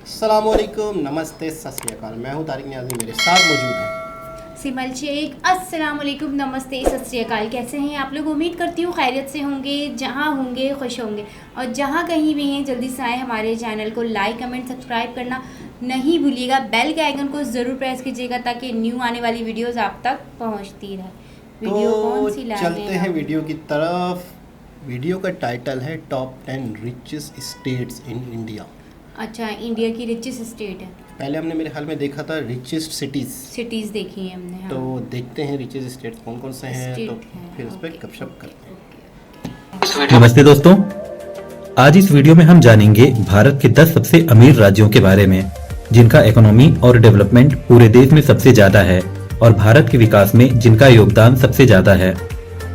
अस्सलामुअलैकुम, नमस्ते, सत श्री अकाल। मैं हूं तारिक नियाज़ी, मेरे साथ मौजूद है सिमल शेख। अस्सलाम वालेकुम, नमस्ते, सत श्री अकाल। कैसे हैं आप लोग? उम्मीद करती हूँ खैरियत से होंगे, जहाँ होंगे खुश होंगे, और जहाँ कहीं भी हैं जल्दी से आए हमारे चैनल को लाइक कमेंट सब्सक्राइब करना नहीं भूलिएगा। बेल के आइकन को ज़रूर प्रेस कीजिएगा ताकि न्यू आने वाली वीडियोज़ आप तक पहुँचती रहे। वीडियो कौन सी ला रहे चलते हैं वीडियो की तरफ। वीडियो का टाइटल है top 10 richest states in India. अच्छा, इंडिया की रिचेस्ट स्टेट है। पहले हमने मेरे ख्याल में देखा था रिचेस्ट सिटीज़ देखी है हमने। हाँ। तो देखते हैं रिचेस्ट स्टेट्स कौन कौन से हैं, तो फिर उस पर गपशप करते हैं। नमस्ते दोस्तों, आज इस वीडियो में हम जानेंगे भारत के 10 सबसे अमीर राज्यों के बारे में, जिनका इकोनॉमी और डेवलपमेंट पूरे देश में सबसे ज्यादा है और भारत के विकास में जिनका योगदान सबसे ज्यादा है।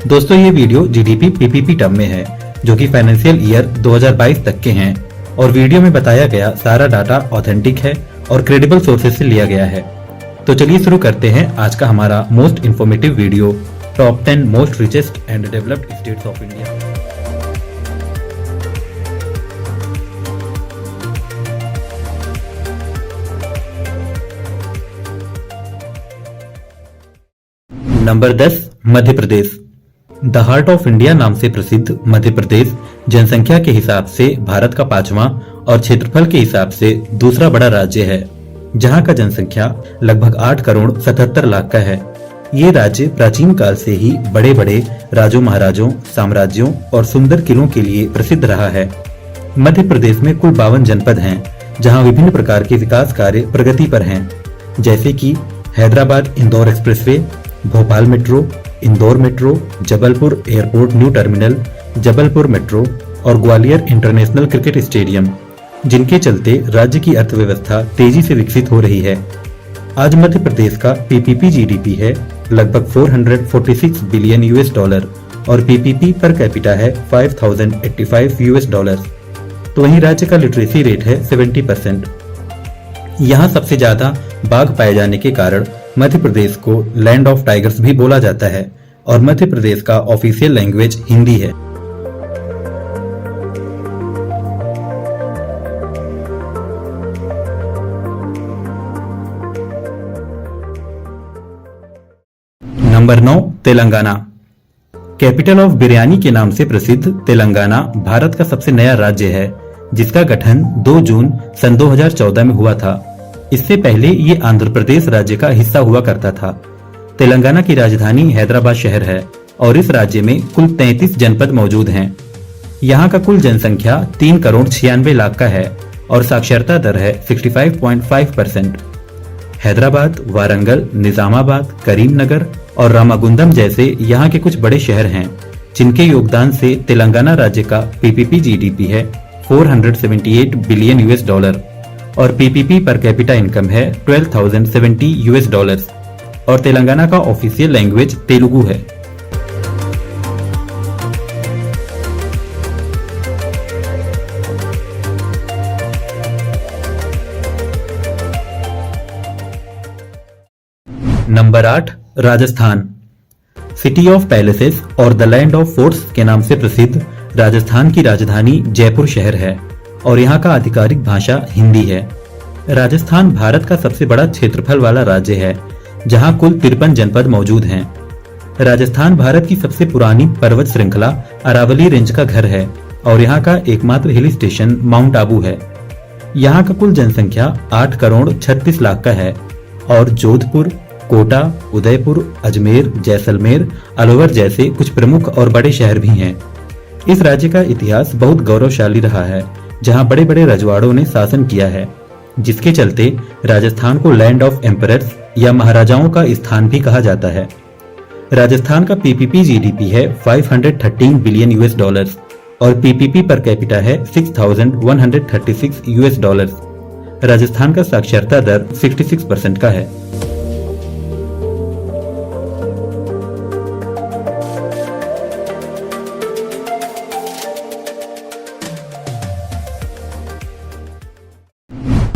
दोस्तों, ये वीडियो जीडीपी पीपीपी टर्म में है, जो कि फाइनेंशियल ईयर 2022 तक के हैं, और वीडियो में बताया गया सारा डाटा ऑथेंटिक है और क्रेडिबल सोर्सेज से लिया गया है। तो चलिए शुरू करते हैं आज का हमारा most informative video, top 10 most richest and developed states of India. Number 10, Madhya Pradesh. The heart of India नाम से प्रसिद्ध मध्य प्रदेश जनसंख्या के हिसाब से भारत का 5वां और क्षेत्रफल के हिसाब से दूसरा बड़ा राज्य है, जहां का जनसंख्या लगभग 8 करोड़ 77 लाख का है। ये राज्य प्राचीन काल से ही बड़े बड़े राजों महाराजों, साम्राज्यों और सुंदर किलों के लिए प्रसिद्ध रहा है। मध्य प्रदेश में कुल 52 जनपद हैं, जहां विभिन्न प्रकार के विकास कार्य प्रगति पर हैं, जैसे कि Hyderabad Indore expressway, Bhopal metro, Indore metro, Jabalpur airport new terminal, Jabalpur metro और ग्वालियर इंटरनेशनल क्रिकेट स्टेडियम, जिनके चलते राज्य की अर्थव्यवस्था तेजी से विकसित हो रही है। आज मध्य प्रदेश का पीपीपी जीडीपी है लगभग 446 बिलियन यूएस डॉलर और पीपीपी पर कैपिटा है 5085 यूएस डॉलर। तो वहीं राज्य का लिटरेसी रेट है 70%। यहाँ सबसे ज्यादा बाघ पाए जाने के कारण मध्य प्रदेश को लैंड ऑफ टाइगर्स भी बोला जाता है और मध्य प्रदेश का ऑफिशियल लैंग्वेज हिंदी है। Number 9, Telangana. Capital of biryani के नाम से प्रसिद्ध तेलंगाना भारत का सबसे नया राज्य है, जिसका गठन 2 जून सन 2014 में हुआ था। इससे पहले ये आंध्र प्रदेश राज्य का हिस्सा हुआ करता था। तेलंगाना की राजधानी हैदराबाद शहर है और इस राज्य में कुल 33 जनपद मौजूद हैं। यहाँ का कुल जनसंख्या 3 करोड़ 96 लाख का है और साक्षरता दर है 65.5%। हैदराबाद, वारंगल, निजामाबाद, करीमनगर और रामागुंडम जैसे यहाँ के कुछ बड़े शहर हैं, जिनके योगदान से तेलंगाना राज्य का पीपीपी जीडीपी है 478 बिलियन यूएस डॉलर और पीपीपी पर कैपिटा इनकम है 12,070 यूएस डॉलर्स और तेलंगाना का ऑफिशियल लैंग्वेज तेलुगु है। Number 8, Rajasthan. City of palaces और द लैंड ऑफ फोर्ट्स के नाम से प्रसिद्ध राजस्थान की राजधानी जयपुर शहर है और यहाँ का आधिकारिक भाषा हिंदी है। राजस्थान भारत का सबसे बड़ा क्षेत्रफल वाला राज्य है, जहाँ कुल 53 जनपद मौजूद हैं। राजस्थान भारत की सबसे पुरानी पर्वत श्रृंखला अरावली रेंज का घर है और यहाँ का एकमात्र हिल स्टेशन माउंट आबू है। यहाँ का कुल जनसंख्या 8 करोड़ 36 लाख का है और जोधपुर, कोटा, उदयपुर, अजमेर, जैसलमेर, अलवर जैसे कुछ प्रमुख और बड़े शहर भी हैं। इस राज्य का इतिहास बहुत गौरवशाली रहा है, जहां बड़े बड़े रजवाड़ों ने शासन किया है, जिसके चलते राजस्थान को लैंड ऑफ एम्परर्स या महाराजाओं का स्थान भी कहा जाता है। राजस्थान का पीपीपी जीडीपी है 513 बिलियन यूएस डॉलर्स और पीपीपी पर कैपिटा है 6136 यूएस डॉलर्स। राजस्थान का साक्षरता दर 66% का है।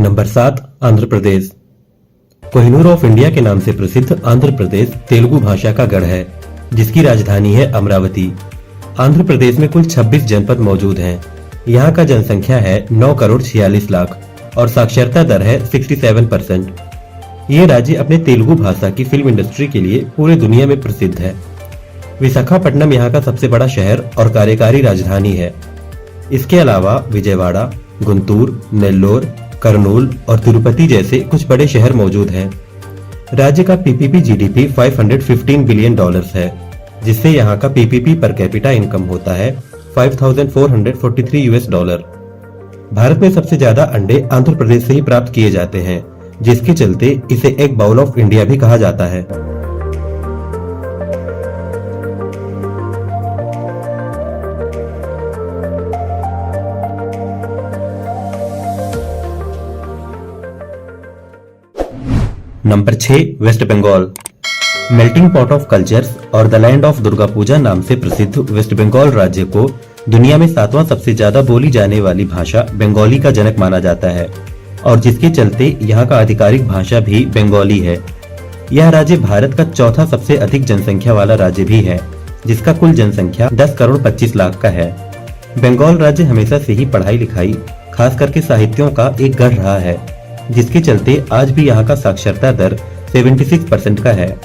Number 7, Andhra Pradesh. Kohinoor of India के नाम से प्रसिद्ध आंध्र प्रदेश तेलुगु भाषा का गढ़ है, जिसकी राजधानी है अमरावती। आंध्र प्रदेश में कुल 26 जनपद मौजूद हैं। यहाँ का जनसंख्या है 9 करोड़ 46 लाख और साक्षरता दर है 67%। ये राज्य अपने तेलुगु भाषा की फिल्म इंडस्ट्री के लिए पूरे दुनिया में प्रसिद्ध है। विशाखापट्टनम यहाँ का सबसे बड़ा शहर और कार्यकारी राजधानी है। इसके अलावा विजयवाड़ा, गुंटूर, नेल्लोर, कर्नूल और तिरुपति जैसे कुछ बड़े शहर मौजूद हैं। राज्य का पीपीपी जीडीपी $515 बिलियन है, जिससे यहाँ का पीपीपी पर कैपिटा इनकम होता है $5,443। भारत में सबसे ज्यादा अंडे आंध्र प्रदेश से ही प्राप्त किए जाते हैं, जिसके चलते इसे एग बाउल ऑफ इंडिया भी कहा जाता है। Number 6 West Bengal. Melting pot of cultures और the land of Durga Puja नाम से प्रसिद्ध वेस्ट बंगाल राज्य को दुनिया में 7वां सबसे ज्यादा बोली जाने वाली भाषा बंगाली का जनक माना जाता है और जिसके चलते यहाँ का आधिकारिक भाषा भी बंगाली है। यह राज्य भारत का चौथा सबसे अधिक जनसंख्या वाला राज्य भी है, जिसका कुल जनसंख्या 10 करोड़ 25 लाख का है। बंगाल राज्य हमेशा से ही पढ़ाई लिखाई, खास करके साहित्यों का एक गढ़ रहा है, जिसके चलते आज भी यहाँ का साक्षरता दर 76% का है।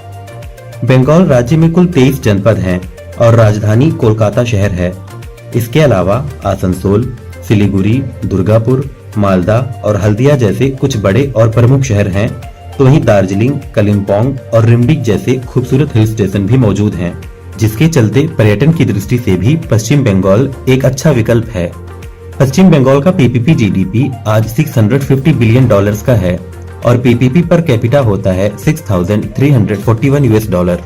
बंगाल राज्य में कुल 23 जनपद हैं और राजधानी कोलकाता शहर है। इसके अलावा आसनसोल, सिलीगुड़ी, दुर्गापुर, मालदा और हल्दिया जैसे कुछ बड़े और प्रमुख शहर हैं, तो वहीं दार्जिलिंग, कलिम्पोंग और रिम्बिक जैसे खूबसूरत हिल स्टेशन भी मौजूद हैं, जिसके चलते पर्यटन की दृष्टि से भी पश्चिम बंगाल एक अच्छा विकल्प है। पश्चिम बंगाल का पीपीपी जीडीपी आज $650 बिलियन का है और पीपीपी पर कैपिटा होता है $6,341।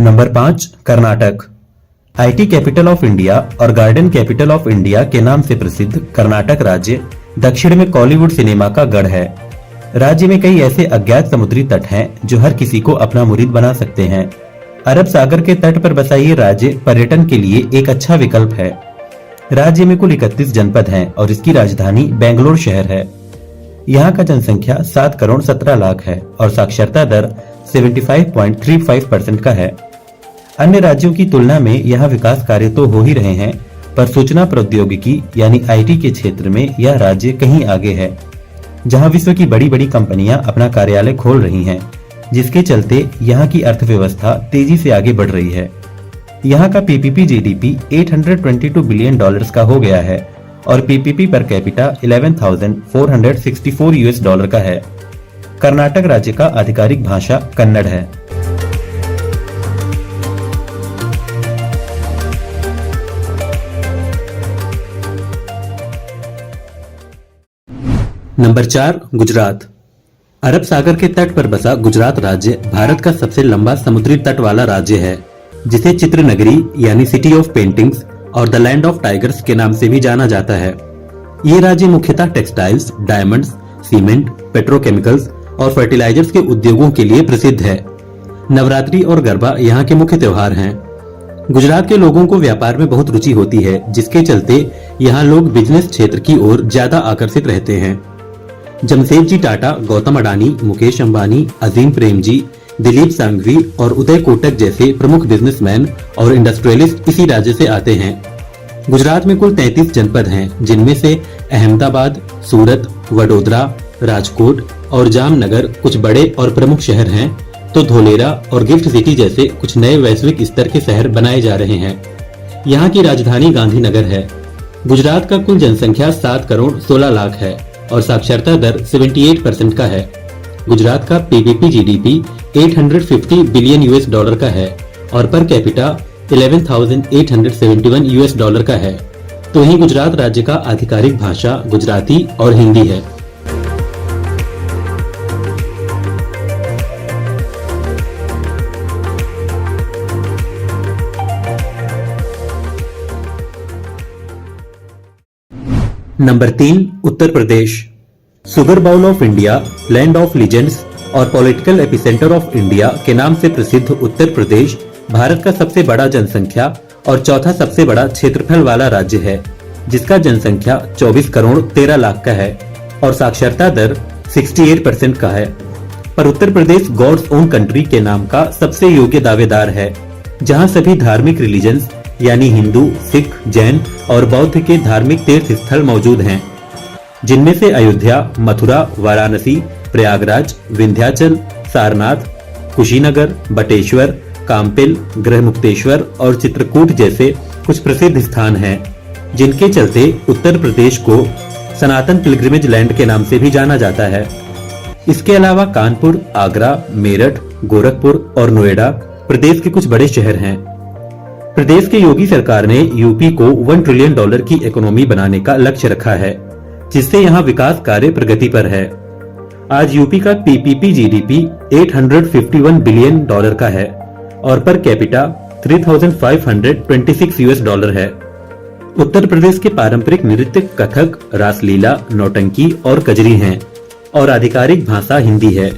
Number 5 Karnataka. IT capital of India और गार्डन कैपिटल ऑफ इंडिया के नाम से प्रसिद्ध कर्नाटक राज्य दक्षिण में कॉलीवुड सिनेमा का गढ़ है। राज्य में कई ऐसे अज्ञात समुद्री तट हैं जो हर किसी को अपना मुरीद बना सकते हैं। अरब सागर के तट पर बसा ये राज्य पर्यटन के लिए एक अच्छा विकल्प है। राज्य में कुल 31 जनपद हैं और इसकी राजधानी बेंगलोर शहर है। यहाँ का जनसंख्या 7 करोड़ 17 लाख है और साक्षरता दर 75.35% का है। अन्य राज्यों की तुलना में यहाँ विकास कार्य तो हो ही रहे हैं, पर सूचना प्रौद्योगिकी यानी आईटी के क्षेत्र में यह राज्य कहीं आगे है, जहाँ विश्व की बड़ी बड़ी कंपनियां अपना कार्यालय खोल रही हैं, जिसके चलते यहाँ की अर्थव्यवस्था तेजी से आगे बढ़ रही है। यहाँ का पीपीपी जीडीपी $822 बिलियन का हो गया है और पीपीपी पर कैपिटा $11,464 का है। कर्नाटक राज्य का आधिकारिक भाषा कन्नड़ है। नंबर 4 गुजरात। अरब सागर के तट पर बसा गुजरात राज्य भारत का सबसे लंबा समुद्री तट वाला राज्य है, जिसे चित्र नगरी यानी सिटी ऑफ पेंटिंग्स और द लैंड ऑफ टाइगर्स के नाम से भी जाना जाता है। ये राज्य मुख्यतः टेक्सटाइल्स, डायमंड्स, सीमेंट, पेट्रोकेमिकल्स और फर्टिलाइजर्स के उद्योगों के लिए प्रसिद्ध है। नवरात्रि और गरबा यहाँ के मुख्य त्योहार हैं। गुजरात के लोगों को व्यापार में बहुत रुचि होती है, जिसके चलते यहाँ लोग बिजनेस क्षेत्र की ओर ज्यादा आकर्षित रहते हैं। जमशेदजी टाटा, गौतम अडानी, मुकेश अंबानी, अजीम प्रेमजी, दिलीप सांघवी और उदय कोटक जैसे प्रमुख बिजनेसमैन और इंडस्ट्रियलिस्ट इसी राज्य से आते हैं। गुजरात में कुल 33 जनपद हैं, जिनमें से अहमदाबाद, सूरत, वडोदरा, राजकोट और जामनगर कुछ बड़े और प्रमुख शहर हैं, तो धोलेरा और गिफ्ट सिटी जैसे कुछ नए वैश्विक स्तर के शहर बनाए जा रहे हैं। यहाँ की राजधानी गांधीनगर है। गुजरात का कुल जनसंख्या 7 करोड़ 16 लाख है और साक्षरता दर 78% का है। गुजरात का पीपीपी जीडीपी $850 बिलियन का है और पर कैपिटा $11,871 का है। तो वहीं गुजरात राज्य का आधिकारिक भाषा गुजराती और हिंदी है। Number 3 Uttar Pradesh. Sugar bowl of India, land of legends और पॉलिटिकल एपिसेंटर ऑफ इंडिया के नाम से प्रसिद्ध उत्तर प्रदेश भारत का सबसे बड़ा जनसंख्या और चौथा सबसे बड़ा क्षेत्रफल वाला राज्य है, जिसका जनसंख्या 24 करोड़ 13 लाख का है। और साक्षरता दर 68% का है। पर Uttar Pradesh God's own country के नाम का सबसे योग्य दावेदार है, जहां सभी धार्मिक रिलीजन्स यानी हिंदू, सिख, जैन और बौद्ध के धार्मिक तीर्थ स्थल मौजूद हैं, जिनमें से अयोध्या, मथुरा, वाराणसी, प्रयागराज, विंध्याचल, सारनाथ, कुशीनगर, बटेश्वर, काम्पिल, गृहमुक्तेश्वर और चित्रकूट जैसे कुछ प्रसिद्ध स्थान हैं, जिनके चलते उत्तर प्रदेश को सनातन पिलग्रिमेज लैंड के नाम से भी जाना जाता है। इसके अलावा कानपुर, आगरा, मेरठ, गोरखपुर और नोएडा प्रदेश के कुछ बड़े शहर हैं। प्रदेश की योगी सरकार ने यूपी को $1 ट्रिलियन की इकोनॉमी बनाने का लक्ष्य रखा है, जिससे यहाँ विकास कार्य प्रगति पर है। आज यूपी का पीपीपी जीडीपी $851 बिलियन का है और पर कैपिटा $3,526 है। उत्तर प्रदेश के पारंपरिक नृत्य कथक, रासलीला, नौटंकी और कजरी हैं और आधिकारिक भाषा हिंदी है।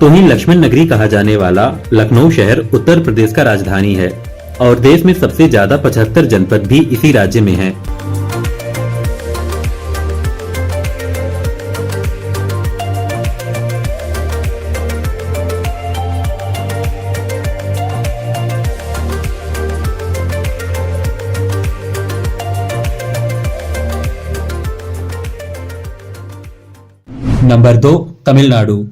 तो ही लक्ष्मण नगरी कहा जाने वाला लखनऊ शहर उत्तर प्रदेश का राजधानी है और देश में सबसे ज्यादा 75 जनपद भी इसी राज्य में हैं। Number 2, Tamil Nadu.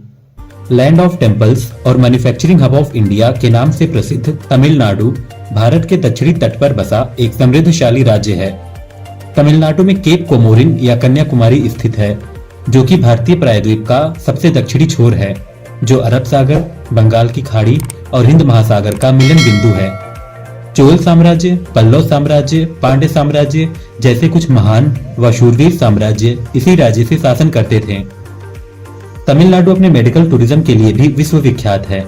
Land of temples और मैन्युफैक्चरिंग हब ऑफ इंडिया के नाम से प्रसिद्ध तमिलनाडु भारत के दक्षिणी तट पर बसा एक समृद्धशाली राज्य है। तमिलनाडु में केप कोमोरिन या कन्याकुमारी स्थित है, जो कि भारतीय प्रायद्वीप का सबसे दक्षिणी छोर है, जो अरब सागर, बंगाल की खाड़ी और हिंद महासागर का मिलन बिंदु है। चोल साम्राज्य, पल्लव साम्राज्य, पांड्य साम्राज्य जैसे कुछ महान व शूरवीर साम्राज्य इसी राज्य से शासन करते थे। तमिलनाडु अपने मेडिकल टूरिज्म के लिए भी विश्व विख्यात है।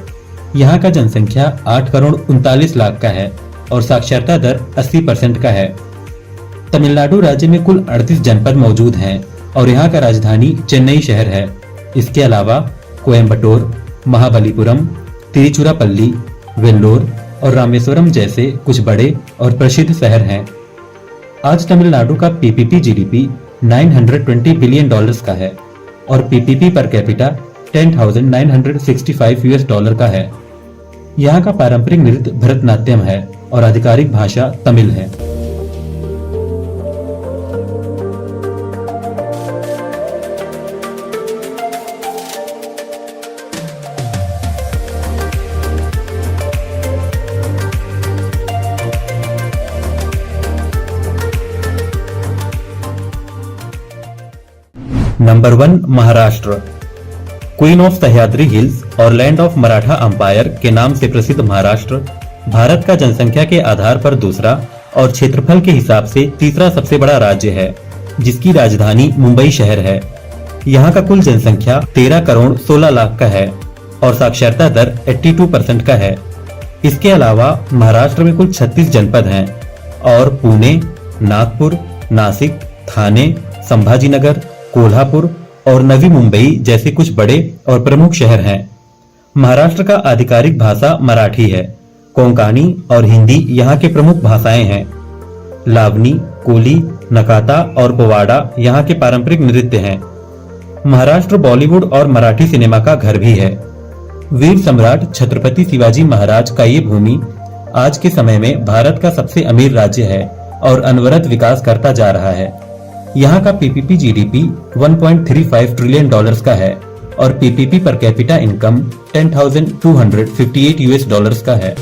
यहाँ का जनसंख्या 8 करोड़ 39 लाख का है और साक्षरता दर 80% का है। तमिलनाडु राज्य में कुल 38 जनपद मौजूद हैं और यहाँ का राजधानी चेन्नई शहर है। इसके अलावा कोयम्बटूर, महाबलीपुरम, तिरुचिरापल्ली, वेल्लोर और रामेश्वरम जैसे कुछ बड़े और प्रसिद्ध शहर हैं। आज तमिलनाडु का पीपीपी जीडीपी $920 बिलियन का है और पीपीपी पर कैपिटा $10,965 का है। यहाँ का पारंपरिक नृत्य भरतनाट्यम है और आधिकारिक भाषा तमिल है। Number 1, Maharashtra. Queen of Sahyadri hills और लैंड ऑफ मराठा अंपायर के नाम से प्रसिद्ध महाराष्ट्र भारत का जनसंख्या के आधार पर दूसरा और क्षेत्रफल के हिसाब से तीसरा सबसे बड़ा राज्य है, जिसकी राजधानी मुंबई शहर है। यहाँ का कुल जनसंख्या 13 करोड़ 16 लाख का है और साक्षरता दर 82% का है। इसके अलावा महाराष्ट्र में कुल 36 जनपद हैं और पुणे, नागपुर, नासिक, थाने, संभाजीनगर, कोल्हापुर और नवी मुंबई जैसे कुछ बड़े और प्रमुख शहर हैं। महाराष्ट्र का आधिकारिक भाषा मराठी है। कोंकणी और हिंदी यहाँ के प्रमुख भाषाएं हैं। लावनी, कोली, नकाता और पोवाड़ा यहाँ के पारंपरिक नृत्य हैं। महाराष्ट्र बॉलीवुड और मराठी सिनेमा का घर भी है। वीर सम्राट छत्रपति शिवाजी महाराज का ये भूमि आज के समय में भारत का सबसे अमीर राज्य है और अनवरत विकास करता जा रहा है। यहाँ का पीपीपी जीडीपी $1.35 ट्रिलियन का है और पीपीपी पर कैपिटा इनकम $10,258 का है।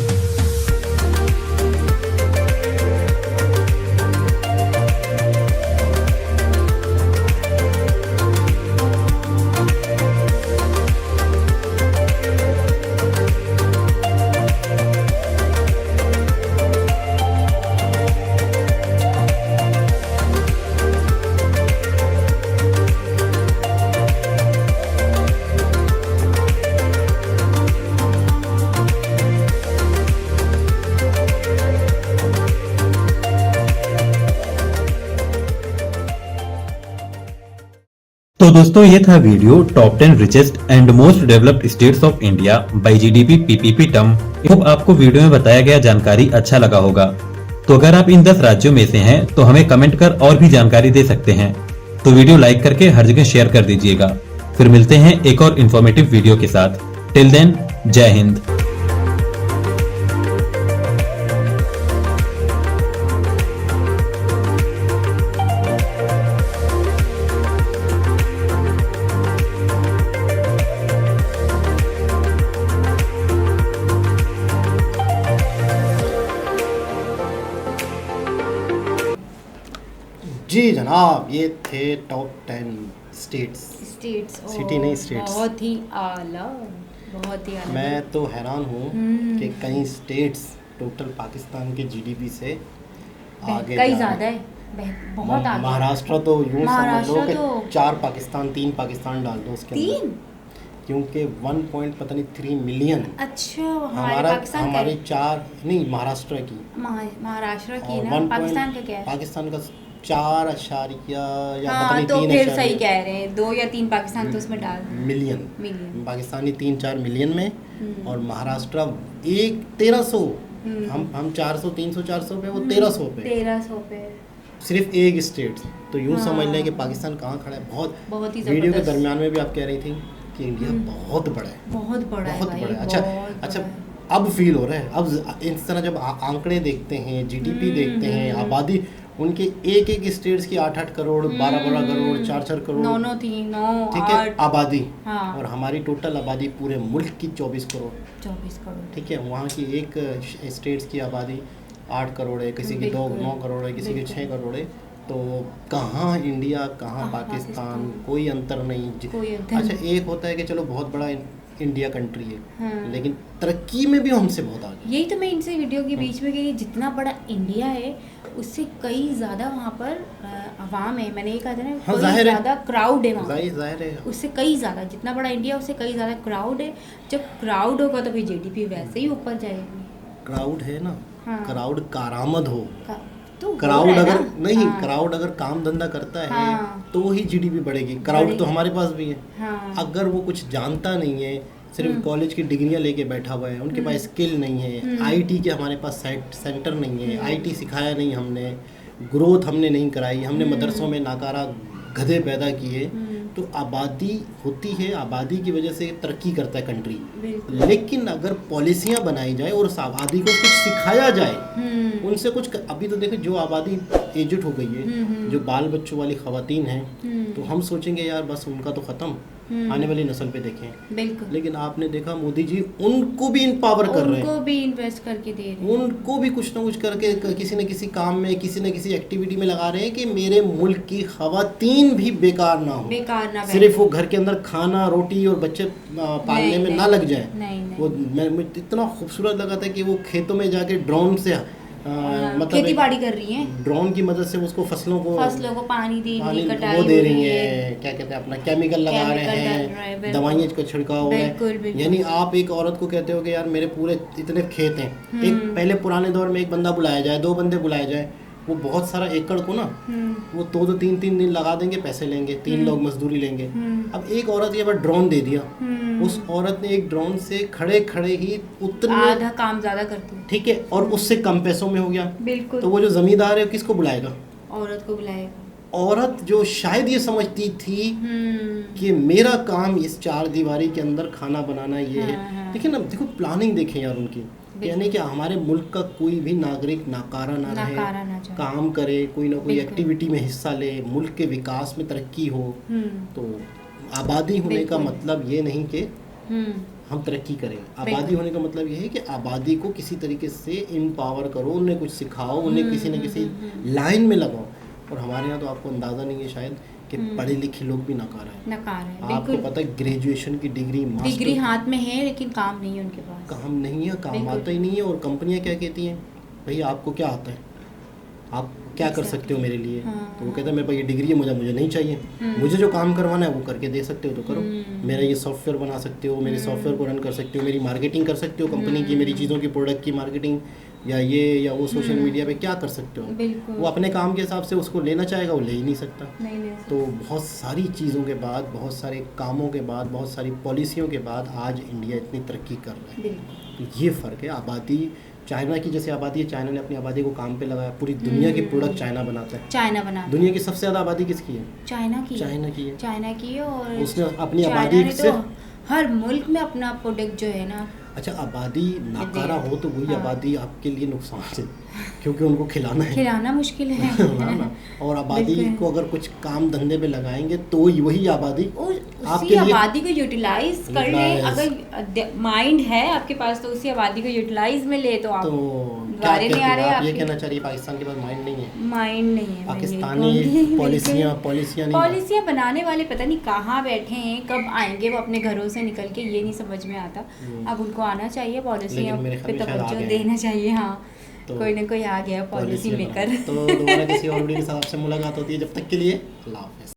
तो दोस्तों ये था video top 10 richest and most developed states of India by GDP PPP term. Hope आपको वीडियो में बताया गया जानकारी अच्छा लगा होगा। तो अगर आप इन 10 राज्यों में से हैं तो हमें कमेंट कर और भी जानकारी दे सकते हैं। तो वीडियो लाइक करके हर जगह शेयर कर दीजिएगा। फिर मिलते हैं एक और इन्फॉर्मेटिव वीडियो के साथ। टिल देन, जय हिंद। जी जनाब, ये थे टॉप 10 स्टेट्स। स्टेट्स City नहीं, states। बहुत ही आला, बहुत ही आला। मैं तो हैरान हूँ कि कई स्टेट्स टोटल पाकिस्तान के जीडीपी से आगे कई जा ज़्यादा रहे है, बहुत आगे। महाराष्ट्र तो यूँ समझ लो महाराष्ट्र कि तो- 4 पाकिस्तान 3 पाकिस्तान डाल दो उसके अंदर। 3? क्योंकि 1.3 मिलियन अच्छा, हमारे हमारा पाकिस्तान का हमारी है? 4 नहीं, महाराष्ट्र की महाराष्ट्र की और ना, 1 पाकिस्तान का क्या है? पाकिस्तान का 4 अशारिया या पता हाँ, नहीं तो 3 फिर सही कह रहे हैं, 2 या 3 पाकिस्तान तो उसमें डाल मिलियन मिलियन। पाकिस्तानी 3-4 मिलियन में हम्म। और महाराष्ट्र 1300। हम्म। हम 400 300 400 पे, वो 1300 पे 1300 पे। सिर्फ एक स्टेट। तो यूँ हाँ। समझ लें कि पाकिस्तान कहाँ खड़ा है। बहुत ही वीडियो के ज़बरदस्त। दरमियान में भी आप कह रही थी कि इंडिया बहुत बड़ा है, बहुत बड़ा है बहुत भाई, बड़ा है। बहुत अच्छा बड़ा है। अब फील हो रहा है। अब इस तरह जब आंकड़े देखते हैं, जीडीपी देखते हैं, आबादी उनके एक स्टेट्स की 8-8 करोड़, 12-12 करोड़, 4-4 करोड़, 9 3 9 ठीक है 8 आबादी। हाँ। और हमारी टोटल आबादी पूरे मुल्क की 24 करोड़, 24 करोड़। ठीक है। वहाँ की एक स्टेट्स की आबादी 8 करोड़ है, किसी की 9 बिल्कुल। करोड़ है, किसी की बिल्कुल। 6 करोड़ है। तो कहाँ इंडिया, कहाँ कहाँ पाकिस्तान, पाकिस्तान। कोई अंतर नहीं। कोई अंतर अच्छा, नहीं। एक होता है कि चलो बहुत बड़ा इंडिया कंट्री है, हाँ। लेकिन तरक्की में भी हमसे बहुत आगे। यही तो मैं इनसे वीडियो के बीच में कि जितना बड़ा इंडिया है उससे कई ज़्यादा वहाँ पर आवाम है। मैंने ये कहा था ना, हाँ, कई जाहिर है। ज़्यादा क्राउड है वहाँ पर। जाहिर है। उससे कई ज़्यादा, जितना बड़ा इंडिया उससे कई ज़्यादा क्राउड है। जब क्राउड होगा तो फिर जीडीपी वैसे ही ऊपर जाएगी। क्राउड है ना, हाँ। क्राउड कारामद हो। तो हो क्राउड रहा है अगर ना? नहीं, हाँ। क्राउड अगर काम धंधा करता है हाँ। तो ही जीडीपी बढ़ेगी। क्राउड तो बढ़ेगी। हमारे पास भी है। हाँ। अगर वो कुछ जानता नहीं है, सिर्फ कॉलेज की डिग्रियां लेके बैठा हुआ है, उनके पास स्किल नहीं है, आईटी के हमारे पास सेंटर नहीं है, आईटी सिखाया नहीं हमने, ग्रोथ हमने नहीं कराई, हमने मदरसों में नाकारा गधे पैदा किए, तो आबादी होती है, आबादी की वजह से तरक्की करता है कंट्री। बिल्कुल। लेकिन अगर पॉलिसियां बनाई जाए और उस आबादी को कुछ सिखाया जाए, उनसे कुछ अभी तो देखो जो आबादी एजड हो गई है, जो बाल बच्चों वाली खवातीन हैं, तो हम सोचेंगे यार बस उनका तो ख़त्म, आने वाली नस्ल पे देखें। बिल्कुल। लेकिन आपने देखा मोदी जी उनको भी इम्पावर कर रहे हैं, उनको भी इन्वेस्ट करके दे रहे हैं। उनको भी कुछ ना कुछ करके किसी न किसी काम में, किसी न किसी एक्टिविटी में लगा रहे हैं कि मेरे मुल्क की खवातीन भी बेकार ना हो, बेकार ना सिर्फ वो घर के अंदर खाना रोटी और बच्चे पालने में ना लग जाए। नहीं नहीं। वो मैं इतना खूबसूरत लगा था कि वो खेतों में जाके ड्रोन से मतलब खेती बाड़ी कर रही हैं, ड्रोन की मदद से उसको फसलों को पानी दे रही, कटाई वो दे हो रही है। हैं, क्या कहते हैं अपना केमिकल लगा केमिकल रहे डाल रहे हैं, हैं, बिल्कुल। दवाइयाँ का छिड़काव हो रहा बिल्कुल, है। बिल्कुल। यानी आप एक औरत को कहते हो कि यार मेरे पूरे इतने खेत हैं, एक पहले पुराने दौर में एक बंदा बुलाया जाए, 2 बंदे बुलाए जाए, वो बहुत सारा एकड़ को ना वो 2-2 3-3 दिन लगा देंगे, पैसे लेंगे, 3 लोग मजदूरी लेंगे। अब एक औरत ये बार ड्रोन दे दिया, उस औरत ने एक ड्रोन से खड़े खड़े ही उतने, आधा काम ज्यादा करती है। ठीक है, और उससे कम पैसों में हो गया। बिल्कुल। तो वो जो जमींदार है किसको बुलाएगा? औरत को बुलाएगा। औरत जो शायद ये समझती थी कि मेरा काम इस 4 दीवारी के अंदर खाना बनाना ये है। हाँ। लेकिन अब देखो प्लानिंग देखें यार उनकी, यानी कि हमारे मुल्क का कोई भी नागरिक नाकारा ना रहे, नाकारा ना जाए। काम करे, कोई ना कोई बिल्कुल। एक्टिविटी में हिस्सा ले, मुल्क के विकास में तरक्की हो। तो आबादी होने का बिल्कुल। मतलब ये नहीं कि हम तरक्की करें। आबादी होने का मतलब ये है कि आबादी को किसी तरीके से इम्पावर करो, उन्हें कुछ सिखाओ, उन्हें किसी न किसी लाइन में लगाओ। और हमारे यहाँ तो आपको अंदाज़ा नहीं है शायद कि पढ़े लिखे लोग भी नकारा है। नकार है, आपको बिल्कुल। पता है ग्रेजुएशन की डिग्री, डिग्री मास्टर हाथ में है लेकिन काम नहीं है उनके पास। काम नहीं है, काम बिल्कुल। आता ही नहीं है। और कंपनियां क्या कहती हैं, भैया आपको क्या आता है, आप क्या कर सकते हो मेरे लिए? हाँ। तो वो कहता है मेरे पास ये डिग्री है, मुझे नहीं चाहिए, मुझे जो काम करवाना है वो करके दे सकते हो तो करो। मेरा ये सॉफ्टवेयर बना सकते हो, मेरे सॉफ्टवेयर को रन कर सकते हो, मेरी मार्केटिंग कर सकते हो कंपनी की, मेरी चीज़ों की प्रोडक्ट की मार्केटिंग, या ये या वो सोशल मीडिया पे क्या कर सकते हो। बिल्कुल। वो अपने काम के हिसाब से उसको लेना चाहेगा, वो ले ही नहीं सकता। नहीं तो बहुत सारी चीज़ों के बाद, बहुत सारे कामों के बाद, बहुत सारी पॉलिसियों के बाद आज इंडिया इतनी तरक्की कर रहा है। बिल्कुल। तो ये फ़र्क है। आबादी चाइना की जैसे आबादी है, चाइना ने अपनी आबादी को काम पे लगाया, पूरी दुनिया के प्रोडक्ट चाइना बनाता है। चाइना बना दुनिया की सबसे ज़्यादा आबादी किसकी है? चाइना की चाइना की है। चाइना की है। और उसने अपनी चाइना आबादी ने से तो हर मुल्क में अपना प्रोडक्ट जो है ना। अच्छा, आबादी नाकारा हो तो वही हाँ। आबादी आपके लिए नुकसान है, क्योंकि उनको खिलाना है। खिलाना मुश्किल है ना? और आबादी बिल्कुल। को अगर कुछ काम धंधे में लगाएंगे तो वही आबादी उसी आपके लिए आबादी को यूटिलाइज कर ले। Utilize। अगर माइंड है आपके पास तो उसी आबादी को यूटिलाइज में ले तो आप तो क्या द्वारे कहते नहीं आ हैं रहे आप? ये आपके। कहना चाह रही है पाकिस्तान के पास माइंड नहीं है? माइंड नहीं है। पाकिस्तानी पॉलिसियाँ नहीं है। पॉलिसियाँ बनाने वाले पता नहीं कहाँ बैठे हैं, कब आएंगे वो अपने घरों से निकल के, ये नहीं समझ में आता। अब उनको आना चाहिए पॉलिसियाँ लेकिन मेरे ख्याल पे में शायद आ तवज्जो गए हैं। देना चाहिए। हाँ, तो कोई ना कोई आ गया पॉलिसी पॉलिसियाँ मेकर। तो दोबारा किसी और वीडियो के साथ आपसे मुलाकात होती है, जब तक के लिए अल्लाह हाफ़िज़।